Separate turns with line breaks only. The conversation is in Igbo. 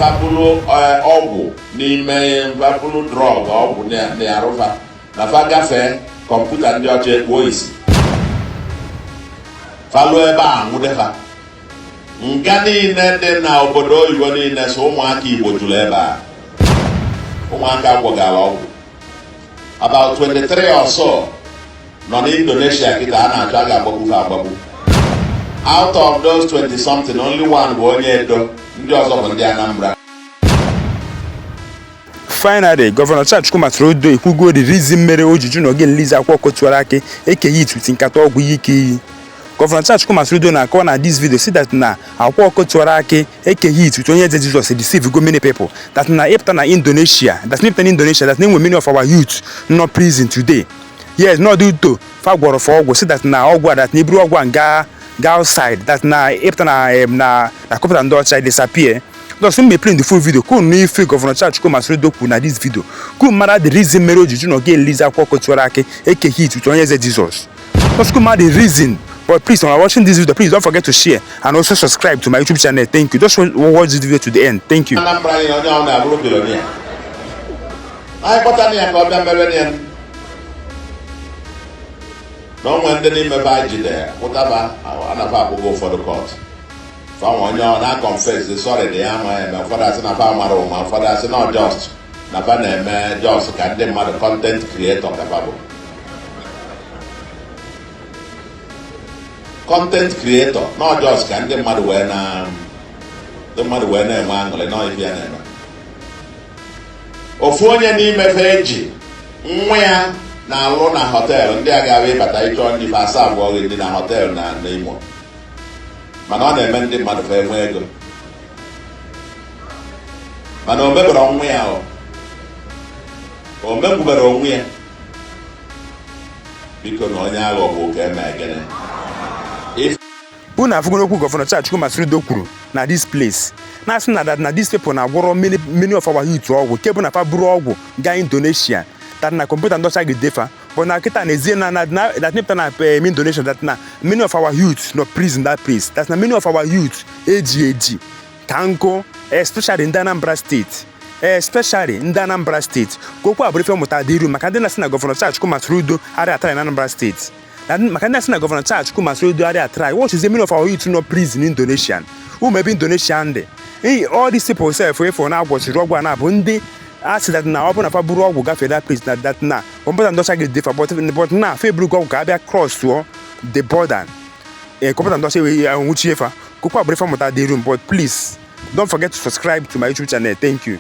fabulu ọgwụ n'ime fabulu drug ọgwụ na-arụfa na fa gafee kọmputa ndị ọcha ekpuo isi falu ebe a nwụdefa nga niile dị na obodo oyibo niile so ụmụaka Igbo juru ebe a ụmụaka gwọgara ọgwụ about 23 or so nọ n'Indonesia kịta a na-achọ a ga-agbagbufe agbagbu. Out of those 20 something only one bụ onye Edo, ndị ọzọ bụ ndị Anambra.
Finally, Governor Chukwuma Soludo ekwugo the reason mere o ji jụ na oge nlizi akwụkwọ Tiwara ake ekeghị ituti nkata ọgwụ ike iyi. Governor Chukwuma Soludo na-akọwa na this video see that na akwụkwọ Tiwara ake ekeghị ituti onye eze Jesus deceive go many people that na ịpụta na Indonesia that na enwe many of our youth no prison today. Yes, not due to fagwọrọ for ọgwụ see that na ọgwụ that na iburu ọgwụ ga outside that na ịpụta na kọmputa ndị ọcha disappear. Thus, when we play the full video, could no fake Governor Chukwuma Soludo na this video. Could matter the reason Mero Juju no get Liza Kwoko Tiwara ake hit to Onye Jesus. Thus, could matter the reason. But please, when you're watching this video, please don't forget to share and also subscribe to my YouTube channel. Thank you. Just watch this video to the end. Thank you.
No one didn't even buy you there. Whatever, I never go for the court. From Onye na confess the sorry they am my father say na fa maro my father say not just na fa na just can dem the content creator capable content creator not just can dem mad we na the mad we na enwe angle no ife na ofu onye n'ime feji nwa ya na alụ na hotel ndị aga we bata ịchọ ndị fa asa abụọ ndị na hotel na Imo. Mana ọ na-eme ndị mmadụ fa enwe ego mana o mebara onwe ya o megbubara onwe ya biko na onye agha bụ ka eme egene
unu afụgo okwu Governor Chukwuma Soludo kwuru na this place na-asị na these people na-agwọrọ many of our youth ọgwụ nke bụ na fa buru ọgwụ gaa Indonesia that na kọmputa ndị ọcha ga-edefa but na kita na-ezie that nipta na Indonesia that na many of our youth no prison that place that na many of our youth eji tanko especially in Anambra state kokwa abụrịfe mụta dị iru maka ndị na-asị na Governor Chukwuma Soludo arịa atara na Anambra state maka ndị na-asị na Governor Chukwuma Soludo arịa atara what is the many of our youth no prison in Indonesia maybe Indonesia ndị all these people self wey for na agwọchiri ọgwụ a na-abụ ndị asị that na ọ bụ na fa buru ọgwụ gafee that place that na kọmputa ndị ọcha ga-edefa but na fa eburu ọgwụ ka abịa cross tụọ the border kọmputa ndị ọcha wee nwụchie fa kokwa abụrịfa mụta dị room but please don't forget to subscribe to my YouTube channel. Thank you.